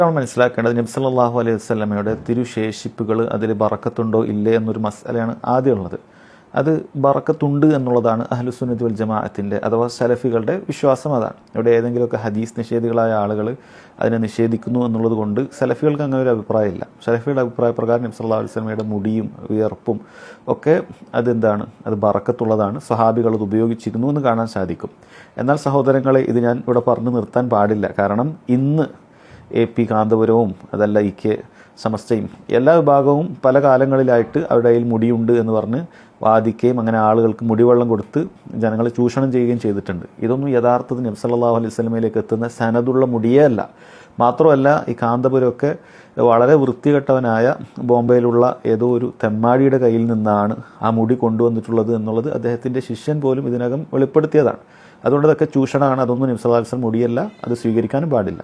നമ്മൾ മനസ്സിലാക്കേണ്ടത് നബി സല്ലല്ലാഹു അലൈഹി വസല്ലമയുടെ തിരുശേഷിപ്പുകൾ അതിൽ ബറക്കത്തുണ്ടോ ഇല്ലേ എന്നൊരു മസലയാണ് ആദ്യമുള്ളത്. അത് ബറക്കത്തുണ്ട് എന്നുള്ളതാണ് അഹ്ലുസുന്നത്തി വൽ ജമാഅത്തിൻ്റെ അഥവാ സലഫികളുടെ വിശ്വാസം. അതാണ് ഇവിടെ ഏതെങ്കിലുമൊക്കെ ഹദീസ് നിഷേധികളായ ആളുകൾ അതിനെ നിഷേധിക്കുന്നു എന്നുള്ളത് കൊണ്ട് സലഫികൾക്ക് അങ്ങനെ ഒരു അഭിപ്രായമില്ല. സലഫിയുടെ അഭിപ്രായ പ്രകാരം നബി സല്ലല്ലാഹു അലൈഹി വസല്ലമയുടെ മുടിയും വിയർപ്പും ഒക്കെ അതെന്താണ്, അത് ബറക്കത്തുള്ളതാണ്, സ്വഹാബികൾ അത് ഉപയോഗിച്ചിരുന്നു എന്ന് കാണാൻ സാധിക്കും. എന്നാൽ സഹോദരങ്ങളെ, ഇത് ഞാൻ ഇവിടെ പറഞ്ഞു നിർത്താൻ പാടില്ല. കാരണം ഇന്ന് AP കാന്തപുരവും അതല്ല IK സമസ്തയും എല്ലാ വിഭാഗവും പല കാലങ്ങളിലായിട്ട് അവരുടെ കയ്യിൽ മുടിയുണ്ട് എന്ന് പറഞ്ഞ് വാദിക്കുകയും അങ്ങനെ ആളുകൾക്ക് മുടിവെള്ളം കൊടുത്ത് ജനങ്ങളെ ചൂഷണം ചെയ്യുകയും ചെയ്തിട്ടുണ്ട്. ഇതൊന്നും യഥാർത്ഥത്തിൽ നബി സല്ലല്ലാഹു അലൈഹി വസല്ലമയിലേക്ക് എത്തുന്ന സനദുള്ള മുടിയേ അല്ല. മാത്രമല്ല ഈ കാന്തപുരമൊക്കെ വളരെ വൃത്തികെട്ടവനായ ബോംബെയിലുള്ള ഏതോ ഒരു തെമ്മാടിയുടെ കയ്യിൽ നിന്നാണ് ആ മുടി കൊണ്ടുവന്നിട്ടുള്ളത് എന്നുള്ളത് അദ്ദേഹത്തിൻ്റെ ശിഷ്യൻ പോലും ഇതിനകം വെളിപ്പെടുത്തിയതാണ്. അതുകൊണ്ട് ഇതൊക്കെ ചൂഷണമാണ്. അതൊന്നും നബി സല്ലല്ലാഹു അലൈഹി വസല്ലം മുടിയല്ല, അത് സ്വീകരിക്കാനും പാടില്ല.